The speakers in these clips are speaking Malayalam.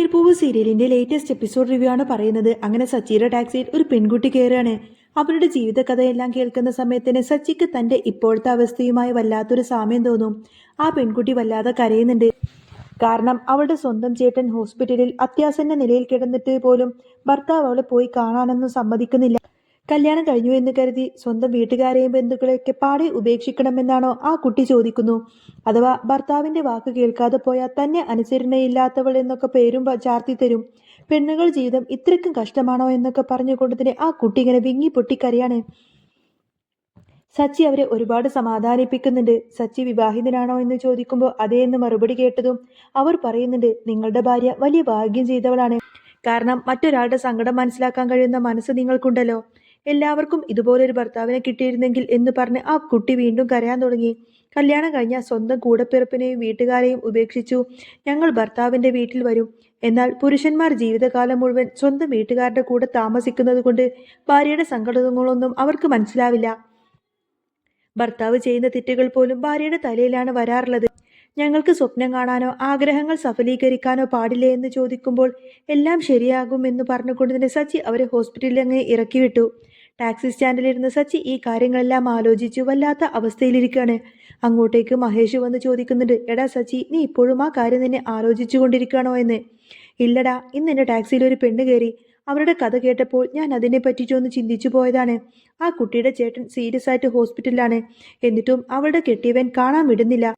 പൂവ് സീരിയലിന്റെ ലേറ്റസ്റ്റ് എപ്പിസോഡ് റിവ്യൂ ആണ് പറയുന്നത്. അങ്ങനെ സച്ചിയുടെ ടാക്സിയിൽ ഒരു പെൺകുട്ടി കയറുകയാണ്. അവരുടെ ജീവിത കഥയെല്ലാം കേൾക്കുന്ന സമയത്തിന് സച്ചിക്ക് തന്റെ ഇപ്പോഴത്തെ അവസ്ഥയുമായി വല്ലാത്തൊരു സാമ്യം തോന്നും. ആ പെൺകുട്ടി വല്ലാതെ കരയുന്നുണ്ട്. കാരണം അവളുടെ സ്വന്തം ചേട്ടൻ ഹോസ്പിറ്റലിൽ അത്യാസന്ന നിലയിൽ കിടന്നിട്ട് പോലും ഭർത്താവ് അവളെ പോയി കാണാനൊന്നും സമ്മതിക്കുന്നില്ല. കല്യാണം കഴിഞ്ഞു എന്ന് കരുതി സ്വന്തം വീട്ടുകാരെയും ബന്ധുക്കളെയൊക്കെ പാടെ ഉപേക്ഷിക്കണമെന്നാണോ ആ കുട്ടി ചോദിക്കുന്നു. അഥവാ ഭർത്താവിന്റെ വാക്ക് കേൾക്കാതെ പോയാൽ തന്നെ അനുസരണയില്ലാത്തവൾ എന്നൊക്കെ പേരും ചാർത്തി തരും. പെണ്ണുങ്ങൾ ജീവിതം ഇത്രയ്ക്കും കഷ്ടമാണോ എന്നൊക്കെ പറഞ്ഞുകൊണ്ട് തന്നെ ആ കുട്ടി ഇങ്ങനെ വിങ്ങി പൊട്ടിക്കരയാണ്. സച്ചി അവരെ ഒരുപാട് സമാധാനിപ്പിക്കുന്നുണ്ട്. സച്ചി വിവാഹിതനാണോ എന്ന് ചോദിക്കുമ്പോൾ അതേ എന്ന് മറുപടി കേട്ടതും അവർ പറയുന്നുണ്ട്, നിങ്ങളുടെ ഭാര്യ വലിയ ഭാഗ്യം ചെയ്തവളാണ്. കാരണം മറ്റൊരാളുടെ സങ്കടം മനസ്സിലാക്കാൻ കഴിയുന്ന മനസ്സ് നിങ്ങൾക്കുണ്ടല്ലോ. എല്ലാവർക്കും ഇതുപോലൊരു ഭർത്താവിനെ കിട്ടിയിരുന്നെങ്കിൽ എന്ന് പറഞ്ഞ് ആ കുട്ടി വീണ്ടും കരയാൻ തുടങ്ങി. കല്യാണം കഴിഞ്ഞ സ്വന്തം കൂടപ്പിറപ്പിനെയും വീട്ടുകാരെയും ഉപേക്ഷിച്ചു ഞങ്ങൾ ഭർത്താവിന്റെ വീട്ടിൽ വരും. എന്നാൽ പുരുഷന്മാർ ജീവിതകാലം മുഴുവൻ സ്വന്തം വീട്ടുകാരുടെ കൂടെ താമസിക്കുന്നത് കൊണ്ട് ഭാര്യയുടെ സങ്കടങ്ങളൊന്നും അവർക്ക് മനസ്സിലാവില്ല. ഭർത്താവ് ചെയ്യുന്ന തെറ്റുകൾ പോലും ഭാര്യയുടെ തലയിലാണ് വരാറുള്ളത്. ഞങ്ങൾക്ക് സ്വപ്നം കാണാനോ ആഗ്രഹങ്ങൾ സഫലീകരിക്കാനോ പാടില്ലേ എന്ന് ചോദിക്കുമ്പോൾ എല്ലാം ശരിയാകുമെന്ന് പറഞ്ഞുകൊണ്ട് തന്നെ സച്ചി അവരെ ഹോസ്പിറ്റലിൽ അങ്ങ് ഇറക്കി വിട്ടു. ടാക്സി സ്റ്റാൻഡിലിരുന്ന് സച്ചി ഈ കാര്യങ്ങളെല്ലാം ആലോചിച്ചു വല്ലാത്ത അവസ്ഥയിലിരിക്കുകയാണ്. അങ്ങോട്ടേക്ക് മഹേഷ് വന്ന് ചോദിക്കുന്നുണ്ട്, എടാ സച്ചി, നീ ഇപ്പോഴും ആ കാര്യം തന്നെ ആലോചിച്ചു കൊണ്ടിരിക്കുകയാണോ എന്ന്. ഇല്ലടാ, ഇന്ന് എൻ്റെ ടാക്സിയിൽ ഒരു പെണ്ണ് കയറി. അവരുടെ കഥ കേട്ടപ്പോൾ ഞാൻ അതിനെ പറ്റിയിട്ടൊന്ന് ചിന്തിച്ചു പോയതാണ്. ആ കുട്ടിയുടെ ചേട്ടൻ സീരിയസ് ആയിട്ട് ഹോസ്പിറ്റലിലാണ്. എന്നിട്ടും അവളുടെ കെട്ടിയവൻ കാണാൻ വിടുന്നില്ല.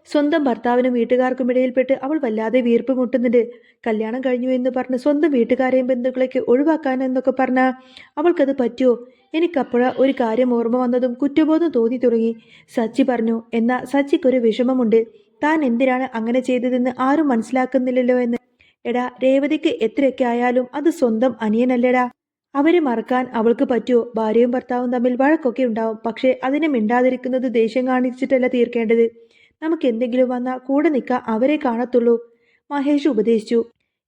സ്വന്തം ഭർത്താവിനും വീട്ടുകാർക്കും ഇടയിൽപ്പെട്ട് അവൾ വല്ലാതെ വീർപ്പ് മുട്ടുന്നുണ്ട്. കല്യാണം കഴിഞ്ഞു എന്ന് പറഞ്ഞ് സ്വന്തം വീട്ടുകാരെയും ബന്ധുക്കളൊക്കെ ഒഴിവാക്കാൻ എന്നൊക്കെ പറഞ്ഞാൽ അവൾക്കത് പറ്റുമോ? എനിക്കപ്പോഴാ ഒരു കാര്യം ഓർമ്മ വന്നതും കുറ്റബോധം തോന്നി തുടങ്ങി. സച്ചി പറഞ്ഞു, എന്നാൽ സച്ചിക്കൊരു വിഷമമുണ്ട്. താൻ എന്തിനാണ് അങ്ങനെ ചെയ്തതെന്ന് ആരും മനസ്സിലാക്കുന്നില്ലല്ലോ എന്ന്. എടാ, രേവതിക്ക് എത്രയൊക്കെ ആയാലും അത് സ്വന്തം അനിയനല്ലേടാ. അവരെ മറക്കാൻ അവൾക്ക് പറ്റുമോ? ഭാര്യയും ഭർത്താവും തമ്മിൽ വഴക്കൊക്കെ ഉണ്ടാവും. പക്ഷേ അതിനെ മിണ്ടാതിരിക്കുന്നത് ദേഷ്യം കാണിച്ചിട്ടല്ല തീർക്കേണ്ടത്. നമുക്ക് എന്തെങ്കിലും വന്നാൽ കൂടെ നിൽക്കാൻ അവരെ കാണത്തുള്ളൂ. മഹേഷ് ഉപദേശിച്ചു.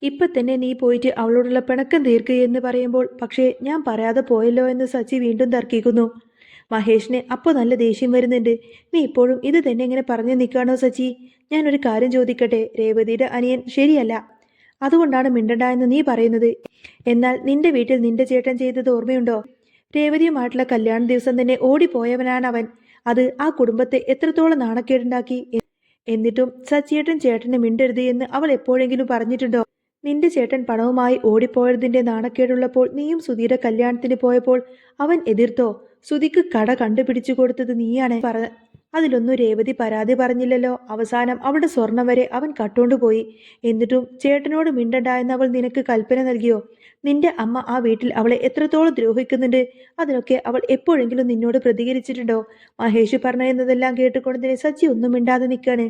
ഇപ്പൊ തന്നെ നീ പോയിട്ട് അവളോടുള്ള പിണക്കം തീർക്കുകയെന്ന് പറയുമ്പോൾ പക്ഷേ ഞാൻ പറയാതെ പോയല്ലോ എന്ന് സച്ചി വീണ്ടും തർക്കിക്കുന്നു. മഹേഷിന് അപ്പോൾ നല്ല ദേഷ്യം വരുന്നുണ്ട്. നീ ഇപ്പോഴും ഇത് തന്നെ ഇങ്ങനെ പറഞ്ഞു നിൽക്കുകയാണോ സച്ചി? ഞാനൊരു കാര്യം ചോദിക്കട്ടെ. രേവതിയുടെ അനിയൻ ശരിയല്ല, അതുകൊണ്ടാണ് മിണ്ടണ്ട എന്ന് നീ പറയുന്നത്. എന്നാൽ നിന്റെ വീട്ടിൽ നിന്റെ ചേട്ടൻ ചെയ്തത് ഓർമ്മയുണ്ടോ? രേവതിയുമായിട്ടുള്ള കല്യാണ ദിവസം തന്നെ ഓടിപ്പോയവനാണ് അവൻ. അത് ആ കുടുംബത്തെ എത്രത്തോളം നാണക്കേടുണ്ടാക്കി. എന്നിട്ടും സച്ചിയേട്ടൻ ചേട്ടന് മിണ്ടരുത് എന്ന് അവൾ എപ്പോഴെങ്കിലും പറഞ്ഞിട്ടുണ്ടോ? നിന്റെ ചേട്ടൻ പണവുമായി ഓടിപ്പോയതിന്റെ നാണക്കേടുള്ളപ്പോൾ നീയും സുധീയുടെ കല്യാണത്തിന് പോയപ്പോൾ അവൻ എതിർത്തോ? സുധിക്ക് കട കണ്ടുപിടിച്ചു കൊടുത്തത് നീയാണ്. അതിലൊന്നും രേവതി പരാതി പറഞ്ഞില്ലല്ലോ. അവസാനം അവളുടെ സ്വർണം വരെ അവൻ കട്ടുകൊണ്ടുപോയി. എന്നിട്ടും ചേട്ടനോട് മിണ്ടണ്ട എന്ന് അവൾ നിനക്ക് കൽപ്പന നൽകിയോ? നിന്റെ അമ്മ ആ വീട്ടിൽ അവളെ എത്രത്തോളം ദ്രോഹിക്കുന്നുണ്ട്. അതിനൊക്കെ അവൾ എപ്പോഴെങ്കിലും നിന്നോട് പ്രതികരിച്ചിട്ടുണ്ടോ? മഹേഷ് പറഞ്ഞതെല്ലാം കേട്ടുകൊണ്ട് തന്നെ സച്ചി ഒന്നും മിണ്ടാതെ നിൽക്കാണ്.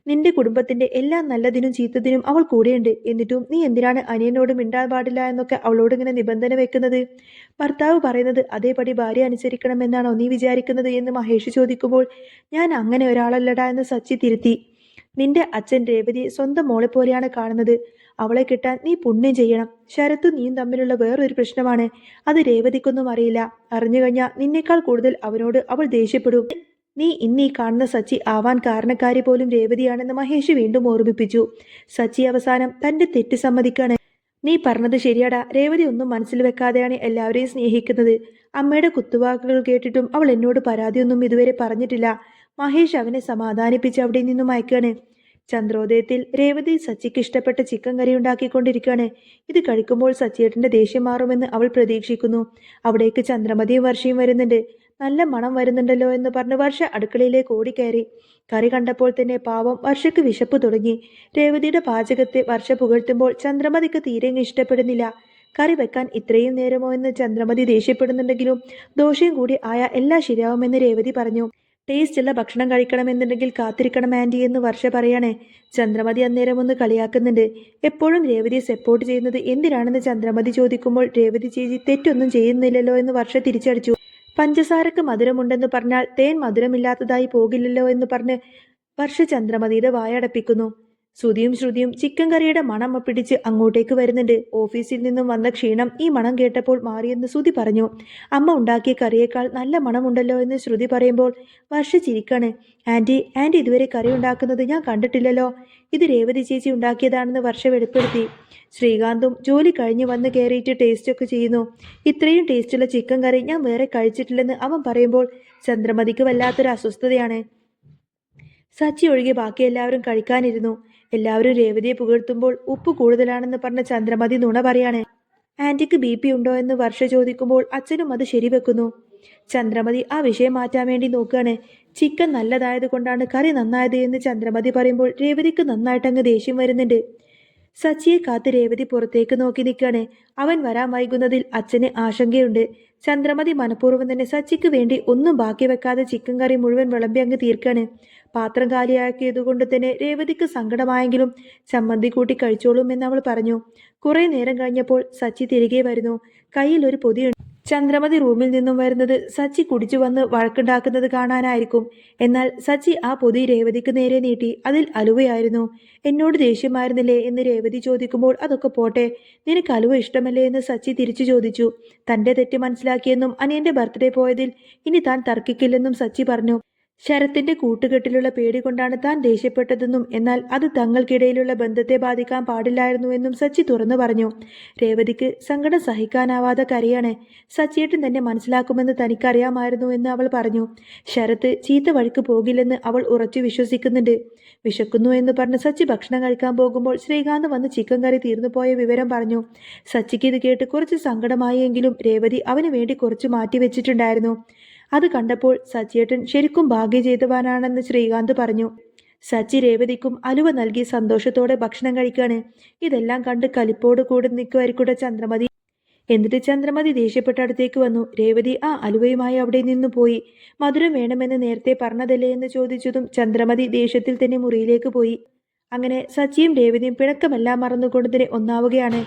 നിന്റെ കുടുംബത്തിന്റെ എല്ലാ നല്ലതിനും ചീത്തതിനും അവൾ കൂടെയുണ്ട്. എന്നിട്ടും നീ എന്തിനാണ് അനിയനോട് മിണ്ടാൻ പാടില്ല എന്നൊക്കെ അവളോട് ഇങ്ങനെ നിബന്ധന വെക്കുന്നത്? ഭർത്താവ് പറയുന്നത് അതേപടി ഭാര്യ അനുസരിക്കണമെന്നാണോ നീ വിചാരിക്കുന്നത് എന്ന് മഹേഷ് ചോദിക്കുമ്പോൾ ഞാൻ അങ്ങനെ ഒരാളല്ലടാ എന്ന് സച്ചി തിരുത്തി. നിന്റെ അച്ഛൻ രേവതിയെ സ്വന്തം മോളെ പോലെയാണ് കാണുന്നത്. അവളെ കിട്ടാൻ നീ പുണ്യം ചെയ്യണം. ശരത്തും നീയും തമ്മിലുള്ള വേറൊരു പ്രശ്നമാണ്. അത് രേവതിക്കൊന്നും അറിയില്ല. അറിഞ്ഞു കഴിഞ്ഞാൽ നിന്നേക്കാൾ കൂടുതൽ അവനോട് അവൾ ദേഷ്യപ്പെടും. നീ ഇന്നീ കാണുന്ന സച്ചി ആവാൻ കാരണക്കാരി പോലും രേവതിയാണെന്ന് മഹേഷ് വീണ്ടും ഓർമ്മിപ്പിച്ചു. സച്ചി അവസാനം തന്റെ തെറ്റ് സമ്മതിക്കാണ്. നീ പറഞ്ഞത് ശരിയാടാ. രേവതി ഒന്നും മനസ്സിൽ വെക്കാതെയാണ് എല്ലാവരെയും സ്നേഹിക്കുന്നത്. അമ്മയുടെ കുത്തുവാക്കുകൾ കേട്ടിട്ടും അവൾ എന്നോട് പരാതിയൊന്നും ഇതുവരെ പറഞ്ഞിട്ടില്ല. മഹേഷ് അവനെ സമാധാനിപ്പിച്ച് അവിടെ നിന്നും അയക്കാണ്. ചന്ദ്രോദയത്തിൽ രേവതി സച്ചിക്ക് ഇഷ്ടപ്പെട്ട ചിക്കൻ കറി ഉണ്ടാക്കിക്കൊണ്ടിരിക്കുകയാണ്. ഇത് കഴിക്കുമ്പോൾ സച്ചിയേട്ടന്റെ ദേഷ്യം മാറുമെന്ന് അവൾ പ്രതീക്ഷിക്കുന്നു. അവിടേക്ക് ചന്ദ്രമതിയും വർഷയും വരുന്നുണ്ട്. നല്ല മണം വരുന്നുണ്ടല്ലോ എന്ന് പറഞ്ഞ് വർഷ അടുക്കളയിലേക്ക് ഓടിക്കയറി. കറി കണ്ടപ്പോൾ തന്നെ പാവം വർഷയ്ക്ക് വിശപ്പ് തുടങ്ങി. രേവതിയുടെ പാചകത്തെ വർഷ പുകഴ്ത്തുമ്പോൾ ചന്ദ്രമതിക്ക് തീരെ ഇഷ്ടപ്പെടുന്നില്ല. കറി വെക്കാൻ ഇത്രയും നേരമോ എന്ന് ചന്ദ്രമതി ദേഷ്യപ്പെടുന്നുണ്ടെങ്കിലും ദോഷയും കൂടി ആയ എല്ലാം ശരിയാവുമെന്ന് രേവതി പറഞ്ഞു. ടേസ്റ്റുള്ള ഭക്ഷണം കഴിക്കണമെന്നുണ്ടെങ്കിൽ കാത്തിരിക്കണം ആൻറ്റി എന്ന് വർഷ പറയാണ്. ചന്ദ്രമതി അന്നേരം ഒന്ന് കളിയാക്കുന്നുണ്ട്. എപ്പോഴും രേവതിയെ സപ്പോർട്ട് ചെയ്യുന്നത് എന്തിനാണെന്ന് ചന്ദ്രമതി ചോദിക്കുമ്പോൾ രേവതി ചേച്ചി തെറ്റൊന്നും ചെയ്യുന്നില്ലല്ലോ എന്ന് വർഷ തിരിച്ചടിച്ചു. പഞ്ചസാരക്ക് മധുരമുണ്ടെന്ന് പറഞ്ഞാൽ തേൻ മധുരമില്ലാത്തതായി പോകില്ലല്ലോ എന്ന് പറഞ്ഞ് വർഷ ചന്ദ്രമതിയുടെ വായടപ്പിക്കുന്നു. ശ്രുതിയും ചിക്കൻ കറിയുടെ മണം പിടിച്ച് അങ്ങോട്ടേക്ക് വരുന്നുണ്ട്. ഓഫീസിൽ നിന്നും വന്ന ക്ഷീണം ഈ മണം കേട്ടപ്പോൾ മാറിയെന്ന് ശ്രുതി പറഞ്ഞു. അമ്മ ഉണ്ടാക്കിയ കറിയേക്കാൾ നല്ല മണമുണ്ടല്ലോ എന്ന് ശ്രുതി പറയുമ്പോൾ വർഷ ചിരിക്കാണ്. ആൻറ്റി ഇതുവരെ കറി ഉണ്ടാക്കുന്നത് ഞാൻ കണ്ടിട്ടില്ലല്ലോ. ഇത് രേവതി ചേച്ചി ഉണ്ടാക്കിയതാണെന്ന് വർഷ വെളിപ്പെടുത്തി. ശ്രീകാന്തും ജോലി കഴിഞ്ഞ് വന്ന് കയറിയിട്ട് ടേസ്റ്റൊക്കെ ചെയ്യുന്നു. ഇത്രയും ടേസ്റ്റുള്ള ചിക്കൻ കറി ഞാൻ വേറെ കഴിച്ചിട്ടില്ലെന്ന് അവൻ പറയുമ്പോൾ ചന്ദ്രമതിക്ക് വല്ലാത്തൊരു അസ്വസ്ഥതയാണ്. സച്ചി ഒഴികെ ബാക്കി എല്ലാവരും കഴിക്കാനിരുന്നു. എല്ലാവരും രേവതിയെ പുകഴ്ത്തുമ്പോൾ ഉപ്പ് കൂടുതലാണെന്ന് പറഞ്ഞ ചന്ദ്രമതി നുണ പറയാണ്. ആന്റിക്ക് BP ഉണ്ടോ എന്ന് വർഷ ചോദിക്കുമ്പോൾ അച്ഛനും അത് ശരിവെക്കുന്നു. ചന്ദ്രമതി ആ വിഷയം മാറ്റാൻ വേണ്ടി നോക്കുകയാണ്. ചിക്കൻ നല്ലതായത് കൊണ്ടാണ് കറി നന്നായത് എന്ന് ചന്ദ്രമതി പറയുമ്പോൾ രേവതിക്ക് നന്നായിട്ടങ്ങ് ദേഷ്യം വരുന്നുണ്ട്. സച്ചിയെ കാത്ത് രേവതി പുറത്തേക്ക് നോക്കി നിൽക്കുകയാണ്. അവൻ വരാൻ വൈകുന്നതിൽ അച്ഛന് ആശങ്കയുണ്ട്. ചന്ദ്രമതി മനഃപൂർവ്വം തന്നെ സച്ചിക്ക് വേണ്ടി ഒന്നും ബാക്കി വെക്കാതെ ചിക്കൻ കറി മുഴുവൻ വിളമ്പി അങ്ങ് തീർക്കാണ്. പാത്രം കാലിയാക്കിയതുകൊണ്ട് തന്നെ രേവതിക്ക് സങ്കടമായെങ്കിലും ചമ്മന്തി കൂട്ടി കഴിച്ചോളും എന്ന് അവൾ പറഞ്ഞു. കുറെ നേരം കഴിഞ്ഞപ്പോൾ സച്ചി തിരികെ വരുന്നു. കയ്യിൽ ഒരു പൊതിയുണ്ട്. ചന്ദ്രമതി റൂമിൽ നിന്നും വരുന്നത് സച്ചി കുടിച്ചു വന്ന് വഴക്കുണ്ടാക്കുന്നത് കാണാനായിരിക്കും. എന്നാൽ സച്ചി ആ പൊതി രേവതിക്ക് നേരെ നീട്ടി. അതിൽ അലുവയായിരുന്നു. എന്നോട് ദേഷ്യമായിരുന്നില്ലേ എന്ന് രേവതി ചോദിക്കുമ്പോൾ അതൊക്കെ പോട്ടെ, നിനക്ക് അലുവ ഇഷ്ടമല്ലേ എന്ന് സച്ചി തിരിച്ചു ചോദിച്ചു. തന്റെ തെറ്റ് മനസ്സിലാക്കിയെന്നും അനിയന്റെ ബർത്ത്ഡേ പോയതിൽ ഇനി താൻ തർക്കിക്കില്ലെന്നും സച്ചി പറഞ്ഞു. ശരത്തിന്റെ കൂട്ടുകെട്ടിലുള്ള പേടി കൊണ്ടാണ് താൻ ദേഷ്യപ്പെട്ടതെന്നും എന്നാൽ അത് തങ്ങൾക്കിടയിലുള്ള ബന്ധത്തെ ബാധിക്കാൻ പാടില്ലായിരുന്നുവെന്നും സച്ചി തുറന്നു പറഞ്ഞു. രേവതിക്ക് സങ്കടം സഹിക്കാനാവാതെ കരയാണ്. സച്ചിയേട്ടൻ തന്നെ മനസ്സിലാക്കുമെന്ന് തനിക്കറിയാമായിരുന്നു എന്ന് അവൾ പറഞ്ഞു. ശരത്ത് ചീത്ത വഴിക്ക് പോകില്ലെന്ന് അവൾ ഉറച്ചു വിശ്വസിക്കുന്നുണ്ട്. വിശക്കുന്നു എന്ന് പറഞ്ഞ് സച്ചി ഭക്ഷണം കഴിക്കാൻ പോകുമ്പോൾ ശ്രീകാന്ത് വന്ന് ചിക്കൻ കറി തീർന്നു പോയ വിവരം പറഞ്ഞു. സച്ചിക്ക് ഇത് കേട്ട് കുറച്ച് സങ്കടമായി എങ്കിലും രേവതി അവന് വേണ്ടി കുറച്ച് മാറ്റിവെച്ചിട്ടുണ്ടായിരുന്നു. അത് കണ്ടപ്പോൾ സച്ചിയേട്ടൻ ശരിക്കും ഭാഗ്യം ചെയ്തവാനാണെന്ന് ശ്രീകാന്ത് പറഞ്ഞു. സച്ചി രേവതിക്കും അലുവ നൽകി സന്തോഷത്തോടെ ഭക്ഷണം കഴിക്കാണ്. ഇതെല്ലാം കണ്ട് കലിപ്പോട് കൂടെ നിൽക്കുമായിരിക്കൂടെ ചന്ദ്രമതി. എന്നിട്ട് ചന്ദ്രമതി ദേഷ്യപ്പെട്ട അടുത്തേക്ക് വന്നു. രേവതി ആ അലുവയുമായി അവിടെ നിന്ന് പോയി. മധുരം വേണമെന്ന് നേരത്തെ പറഞ്ഞതല്ലേ എന്ന് ചോദിച്ചതും ചന്ദ്രമതി ദേഷ്യത്തിൽ തന്നെ മുറിയിലേക്ക് പോയി. അങ്ങനെ സച്ചിയും രേവതിയും പിണക്കമെല്ലാം മറന്നുകൊണ്ട് തന്നെ ഒന്നാവുകയാണ്.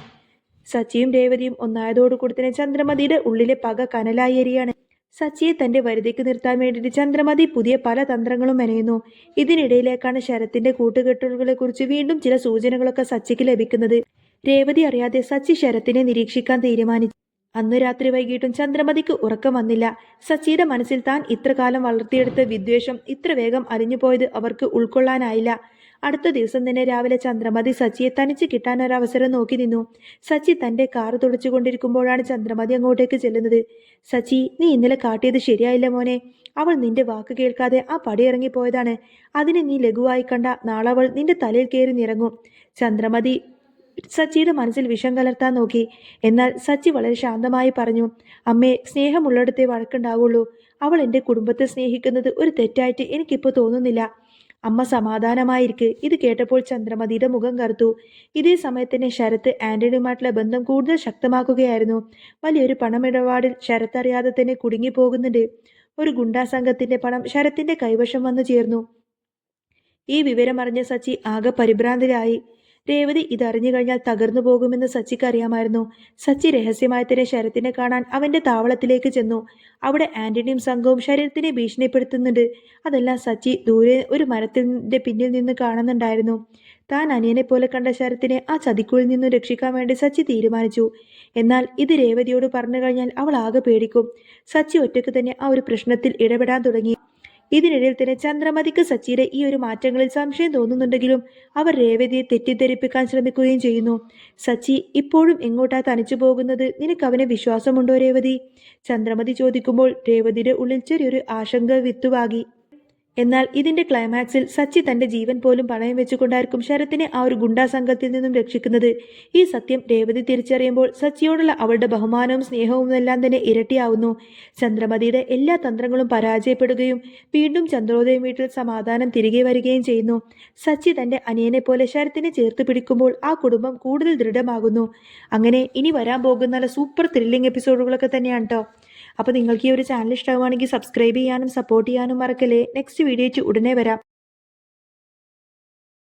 സച്ചിയും രേവതിയും ഒന്നായതോടുകൂടി തന്നെ ചന്ദ്രമതിയുടെ ഉള്ളിലെ പക കനലായി എരിയാണ്. സച്ചിയെ തന്റെ വരുതിക്ക് നിർത്താൻ വേണ്ടിയിട്ട് ചന്ദ്രമതി പുതിയ പല തന്ത്രങ്ങളും മെനയുന്നു. ഇതിനിടയിലേക്കാണ് ശരത്തിന്റെ കൂട്ടുകെട്ടുകളെ കുറിച്ച് വീണ്ടും ചില സൂചനകളൊക്കെ സച്ചിക്ക് ലഭിക്കുന്നത്. രേവതി അറിയാതെ സച്ചി ശരത്തിനെ നിരീക്ഷിക്കാൻ തീരുമാനിച്ചു. അന്ന് രാത്രി വൈകിട്ടും ചന്ദ്രമതിക്ക് ഉറക്കം വന്നില്ല. സച്ചിയുടെ മനസ്സിൽ താൻ ഇത്ര കാലം വളർത്തിയെടുത്ത വിദ്വേഷം ഇത്ര വേഗം അലിഞ്ഞുപോയത് അവർക്ക് ഉൾക്കൊള്ളാനായില്ല. അടുത്ത ദിവസം തന്നെ രാവിലെ ചന്ദ്രമതി സച്ചിയെ തനിച്ച് കിട്ടാൻ ഒരവസരം നോക്കി നിന്നു. സച്ചി തന്റെ കാറ് തുടച്ചുകൊണ്ടിരിക്കുമ്പോഴാണ് ചന്ദ്രമതി അങ്ങോട്ടേക്ക് ചെല്ലുന്നത്. സച്ചി, നീ ഇന്നലെ കാട്ടിയത് ശരിയായില്ല മോനെ. അവൾ നിന്റെ വാക്ക് കേൾക്കാതെ ആ പടിയിറങ്ങിപ്പോയതാണ്. അതിനെ നീ ലഘുവായി കണ്ട നാളെ അവൾ നിന്റെ തലയിൽ കയറി നിറങ്ങും. ചന്ദ്രമതി സച്ചിയുടെ മനസ്സിൽ വിഷം കലർത്താൻ നോക്കി. എന്നാൽ സച്ചി വളരെ ശാന്തമായി പറഞ്ഞു, അമ്മേ, സ്നേഹമുള്ളിടത്തേ വഴക്കുണ്ടാവുള്ളൂ. അവൾ എൻ്റെ കുടുംബത്തെ സ്നേഹിക്കുന്നത് ഒരു തെറ്റായിട്ട് എനിക്കിപ്പോൾ തോന്നുന്നില്ല. അമ്മ സമാധാനമായിരിക്ക്. ഇത് കേട്ടപ്പോൾ ചന്ദ്രമതിയുടെ മുഖം കറുത്തു. ഇതേ സമയത്തന്നെ ശരത്ത് ആന്റണിയുമായിട്ടുള്ള ബന്ധം കൂടുതൽ ശക്തമാക്കുകയായിരുന്നു. വലിയൊരു പണമിടപാടിൽ ശരത്ത് അറിയാതെ തന്നെ കുടുങ്ങിപ്പോകുന്നുണ്ട്. ഒരു ഗുണ്ടാ സംഘത്തിന്റെ പണം ശരത്തിന്റെ കൈവശം വന്നു ചേർന്നു. ഈ വിവരം അറിഞ്ഞ സച്ചി ആകെ പരിഭ്രാന്തരായി. രേവതി ഇതറിഞ്ഞു കഴിഞ്ഞാൽ തകർന്നു പോകുമെന്ന് സച്ചിക്ക് അറിയാമായിരുന്നു. സച്ചി രഹസ്യമായി തന്നെ ശരത്തിനെ കാണാൻ അവന്റെ താവളത്തിലേക്ക് ചെന്നു. അവിടെ ആന്റണിയും സംഘവും ശരത്തിനെ ഭീഷണിപ്പെടുത്തുന്നുണ്ട്. അതെല്ലാം സച്ചി ദൂരെ ഒരു മരത്തിന്റെ പിന്നിൽ നിന്ന് കാണുന്നുണ്ടായിരുന്നു. താൻ അനിയനെ പോലെ കണ്ട ശരത്തിനെ ആ ചതിക്കുള്ളിൽ നിന്നും രക്ഷിക്കാൻ വേണ്ടി സച്ചി തീരുമാനിച്ചു. എന്നാൽ ഇത് രേവതിയോട് പറഞ്ഞു കഴിഞ്ഞാൽ അവൾ ആകെ പേടിക്കും. സച്ചി ഒറ്റയ്ക്ക് തന്നെ ആ ഒരു പ്രശ്നത്തിൽ ഇടപെടാൻ തുടങ്ങി. ഇതിനിടയിൽ തന്നെ ചന്ദ്രമതിക്ക് സച്ചിയുടെ ഈ ഒരു മാറ്റങ്ങളിൽ സംശയം തോന്നുന്നുണ്ടെങ്കിലും അവർ രേവതിയെ തെറ്റിദ്ധരിപ്പിക്കാൻ ശ്രമിക്കുകയും ചെയ്യുന്നു. സച്ചി ഇപ്പോഴും എങ്ങോട്ടാ തനിച്ചു പോകുന്നത്? നിനക്ക് അവനെ വിശ്വാസമുണ്ടോ രേവതി? ചന്ദ്രമതി ചോദിക്കുമ്പോൾ രേവതിയുടെ ഉള്ളിൽ ചെറിയൊരു ആശങ്ക വിത്തുവാകി. എന്നാൽ ഇതിന്റെ ക്ലൈമാക്സിൽ സച്ചി തന്റെ ജീവൻ പോലും പണയം വെച്ചുകൊണ്ടായിരിക്കും ശരത്തിനെ ആ ഒരു ഗുണ്ടാ സംഘത്തിൽ നിന്നും രക്ഷിക്കുന്നത്. ഈ സത്യം രേവതി തിരിച്ചറിയുമ്പോൾ സച്ചിയോടുള്ള അവളുടെ ബഹുമാനവും സ്നേഹവും എല്ലാം തന്നെ ഇരട്ടിയാവുന്നു. ചന്ദ്രമതിയുടെ എല്ലാ തന്ത്രങ്ങളും പരാജയപ്പെടുകയും വീണ്ടും ചന്ദ്രോദയം വീട്ടിൽ സമാധാനം തിരികെ വരികയും ചെയ്യുന്നു. സച്ചി തന്റെ അനിയനെ പോലെ ശരത്തിനെ ചേർത്ത് പിടിക്കുമ്പോൾ ആ കുടുംബം കൂടുതൽ ദൃഢമാകുന്നു. അങ്ങനെ ഇനി വരാൻ പോകുന്ന നല്ല സൂപ്പർ ത്രില്ലിംഗ് എപ്പിസോഡുകളൊക്കെ തന്നെയാണ് കേട്ടോ. അപ്പോൾ നിങ്ങൾക്ക് ഈ ഒരു ചാനൽ ഇഷ്ടമാണെങ്കിൽ സബ്സ്ക്രൈബ് ചെയ്യാനും സപ്പോർട്ട് ചെയ്യാനും മറക്കല്ലേ. നെക്സ്റ്റ് വീഡിയോ ഉടനെ വരാം.